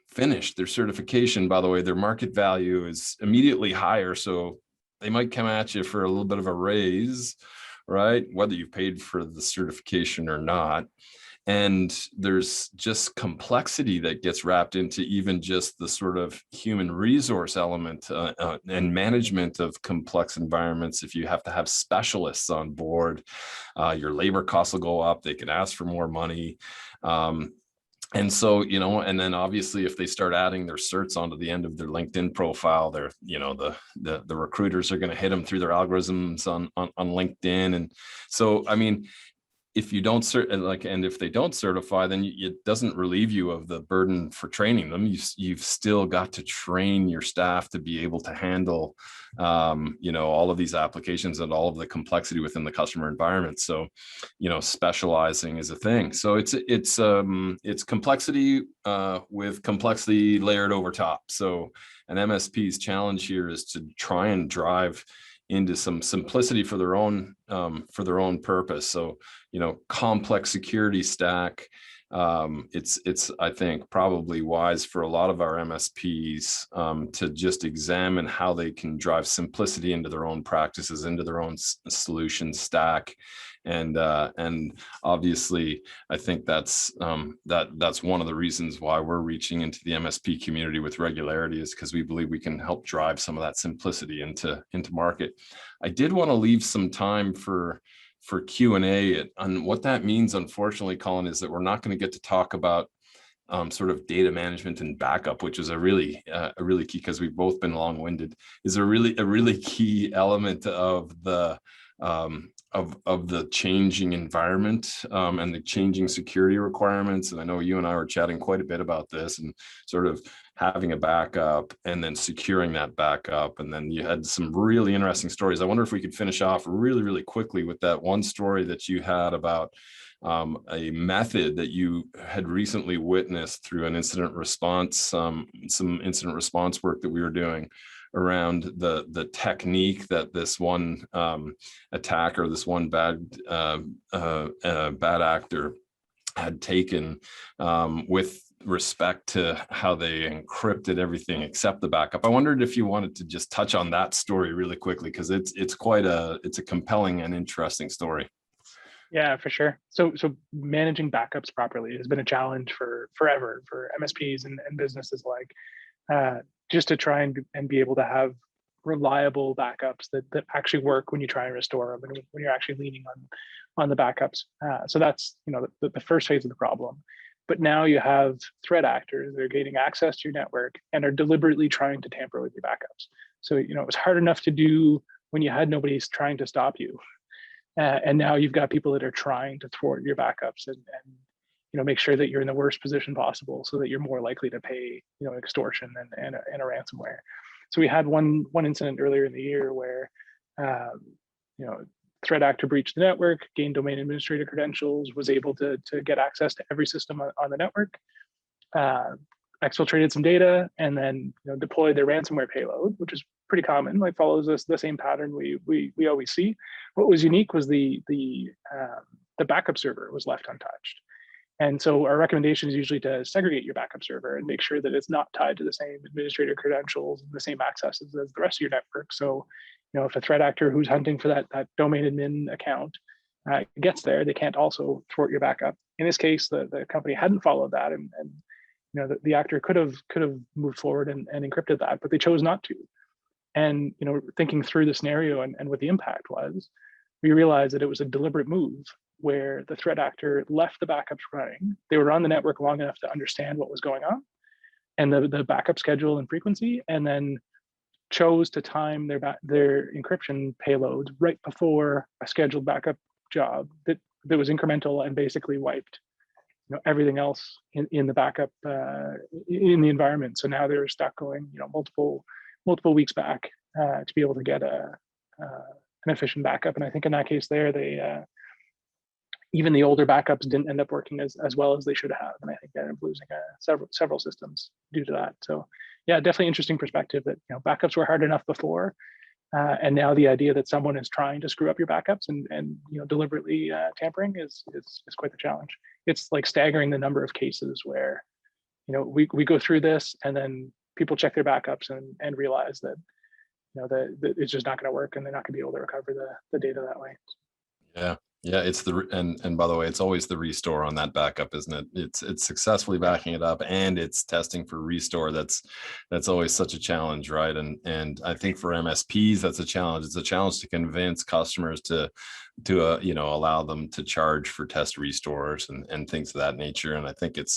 finished their certification, by the way, their market value is immediately higher. So they might come at you for a little bit of a raise, right? Whether you've paid for the certification or not. And there's just complexity that gets wrapped into even just the sort of human resource element and management of complex environments. If you have to have specialists on board, your labor costs will go up. They can ask for more money. And so, you know, and then obviously if they start adding their certs onto the end of their LinkedIn profile, they're, you know, the recruiters are going to hit them through their algorithms on LinkedIn. And so, I mean, if you don't and if they don't certify, then it doesn't relieve you of the burden for training them. You've still got to train your staff to be able to handle, you know, all of these applications and all of the complexity within the customer environment. So, you know, specializing is a thing. So it's complexity with complexity layered over top. So an MSP's challenge here is to try and drive into some simplicity for their own purpose. So, you know, complex security stack, it's I think probably wise for a lot of our MSPs to just examine how they can drive simplicity into their own practices, into their own solution stack. And obviously, I think that's one of the reasons why we're reaching into the MSP community with regularity, is because we believe we can help drive some of that simplicity into market. I did want to leave some time for Q&A, and what that means, unfortunately, Colin, is that we're not going to get to talk about sort of data management and backup, which is a really key, because we've both been long-winded, is a really key element of the of the changing environment and the changing security requirements. And I know you and I were chatting quite a bit about this, and sort of having a backup and then securing that backup. And then you had some really interesting stories. I wonder if we could finish off really quickly with that one story that you had about a method that you had recently witnessed through an incident response, some incident response work that we were doing around the technique that this one attacker, this one bad actor had taken with respect to how they encrypted everything except the backup. I wondered if you wanted to just touch on that story really quickly, because it's a compelling and interesting story. Yeah, for sure. So managing backups properly has been a challenge for forever for MSPs and businesses alike. Just to try and be able to have reliable backups that actually work when you try and restore them, and when you're actually leaning on the backups. So that's the first phase of the problem. But now you have threat actors that are gaining access to your network and are deliberately trying to tamper with your backups. So it was hard enough to do when you had nobody trying to stop you, and now you've got people that are trying to thwart your backups and make sure that you're in the worst position possible, so that you're more likely to pay extortion and a ransomware. So we had one incident earlier in the year where threat actor breached the network, gained domain administrator credentials, was able to get access to every system on the network, exfiltrated some data, and then deployed their ransomware payload, which is pretty common, like follows the same pattern we always see. What was unique was the backup server was left untouched. And so our recommendation is usually to segregate your backup server and make sure that it's not tied to the same administrator credentials and the same accesses as the rest of your network. So, if a threat actor who's hunting for that domain admin account gets there, they can't also thwart your backup. In this case, the company hadn't followed that, and the actor could have moved forward and encrypted that, but they chose not to. And thinking through the scenario and what the impact was, we realized that it was a deliberate move where the threat actor left the backups running. They were on the network long enough to understand what was going on and the backup schedule and frequency, and then chose to time their encryption payloads right before a scheduled backup job that was incremental and basically wiped everything else in the backup in the environment. So now they're stuck going multiple weeks back to be able to get an efficient backup. And I think in that case there, they even the older backups didn't end up working as well as they should have. And I think they ended up losing several systems due to that. So yeah, definitely interesting perspective that backups were hard enough before. And now the idea that someone is trying to screw up your backups and deliberately tampering is quite the challenge. It's like staggering the number of cases where we go through this and then people check their backups and realize that that it's just not going to work, and they're not going to be able to recover the data that way. Yeah, it's and by the way, it's always the restore on that backup, isn't it? It's successfully backing it up, and it's testing for restore. That's always such a challenge, right? And I think for MSPs, that's a challenge. It's a challenge to convince customers to allow them to charge for test restores and things of that nature. And I think it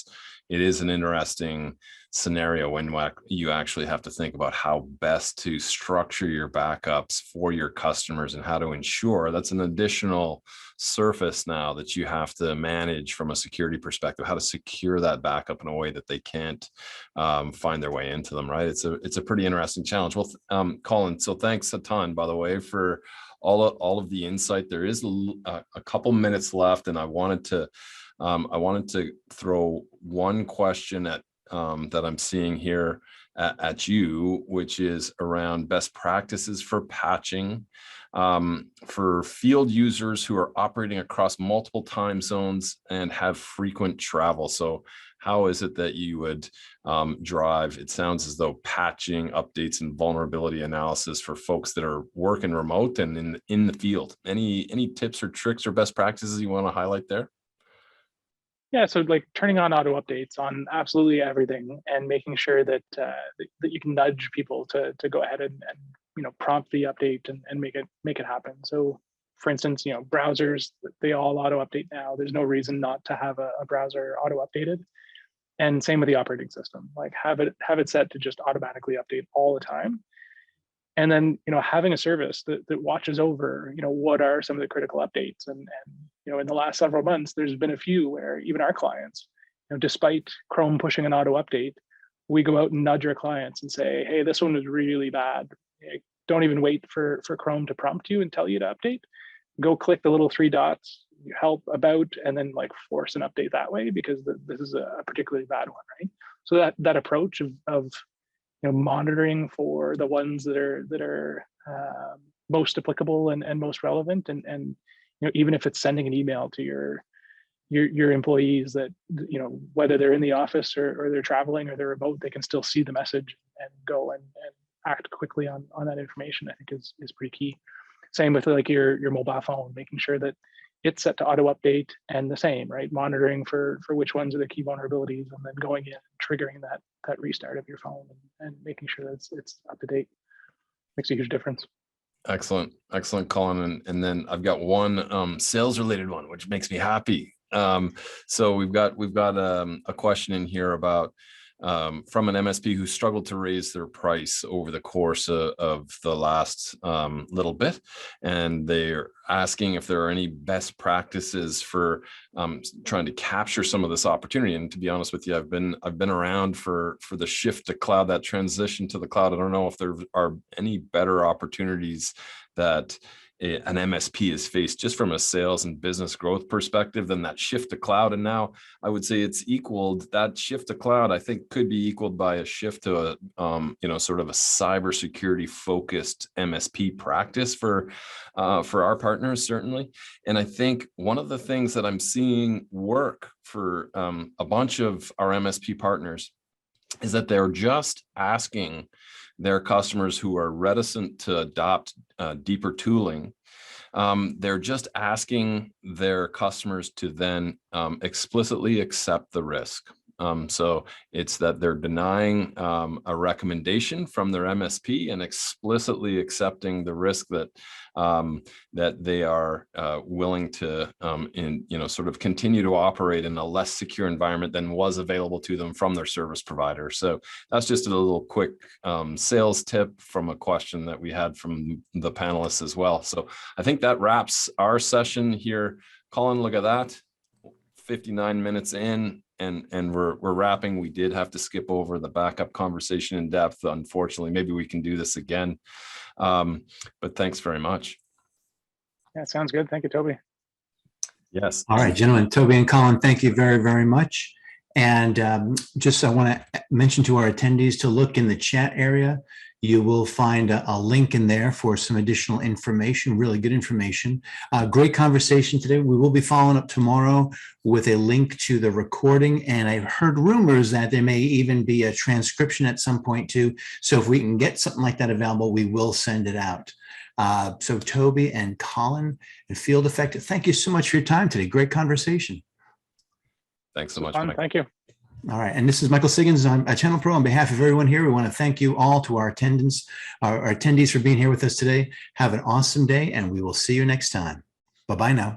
is an interesting scenario when you actually have to think about how best to structure your backups for your customers and how to ensure that's an additional surface now that you have to manage from a security perspective, how to secure that backup in a way that they can't find their way into them, right? It's a pretty interesting challenge. Well, Colin, so thanks a ton, by the way, for all of the insight. There is a couple minutes left, and I wanted to throw one question at that I'm seeing here at you, which is around best practices for patching for field users who are operating across multiple time zones and have frequent travel. So how is it that you would drive? It sounds as though patching, updates, and vulnerability analysis for folks that are working remote and in the field. Any tips or tricks or best practices you want to highlight there? Yeah, so like turning on auto updates on absolutely everything, and making sure that that you can nudge people to go ahead and prompt the update and make it happen. So for instance, browsers, they all auto update now. There's no reason not to have a browser auto updated. And same with the operating system, like have it set to just automatically update all the time. And then having a service that watches over what are some of the critical updates. And in the last several months, there's been a few where even our clients, despite Chrome pushing an auto update, we go out and nudge our clients and say, hey, this one is really bad. Don't even wait for Chrome to prompt you and tell you to update. Go click the little 3 dots, help about, and then like force an update that way, because this is a particularly bad one, right? So that approach of monitoring for the ones that are most applicable and most relevant, and even if it's sending an email to your employees that whether they're in the office or they're traveling or they're remote, they can still see the message and go and act quickly on that information, I think is pretty key. Same with like your mobile phone, making sure that it's set to auto update, and the same, right? Monitoring for which ones are the key vulnerabilities, and then going in and triggering that restart of your phone and making sure that it's up to date. Makes a huge difference. Excellent, Colin. And then I've got one sales related one, which makes me happy. So we've got a question in here about from an MSP who struggled to raise their price over the course of the last little bit, and they're asking if there are any best practices for trying to capture some of this opportunity. And to be honest with you, I've been around for the shift to cloud, that transition to the cloud. I don't know if there are any better opportunities that an MSP is faced just from a sales and business growth perspective than that shift to cloud. And now I would say it's equaled. That shift to cloud, I think, could be equaled by a shift to a sort of a cybersecurity focused MSP practice for our partners, certainly. And I think one of the things that I'm seeing work for a bunch of our MSP partners is that they're just asking their customers who are reticent to adopt deeper tooling. They're just asking their customers to then explicitly accept the risk. So it's that they're denying a recommendation from their MSP and explicitly accepting the risk that that they are willing to sort of continue to operate in a less secure environment than was available to them from their service provider. So that's just a little quick sales tip from a question that we had from the panelists as well. So I think that wraps our session here. Colin, look at that, 59 minutes in. And we're wrapping. We did have to skip over the backup conversation in depth. Unfortunately, maybe we can do this again. But thanks very much. Yeah, sounds good. Thank you, Toby. Yes. All right, gentlemen, Toby and Colin, thank you very, very much. And I want to mention to our attendees to look in the chat area. You will find a link in there for some additional information, really good information. Great conversation today. We will be following up tomorrow with a link to the recording. And I've heard rumors that there may even be a transcription at some point too. So if we can get something like that available, we will send it out. So Toby and Colin and Field Effective, thank you so much for your time today. Great conversation. Thanks so much, Mike. Thank you. All right. And this is Michael Siggins. I'm at Channel Pro. On behalf of everyone here, we want to thank you all, to our attendants, our attendees, for being here with us today. Have an awesome day, and we will see you next time. Bye-bye now.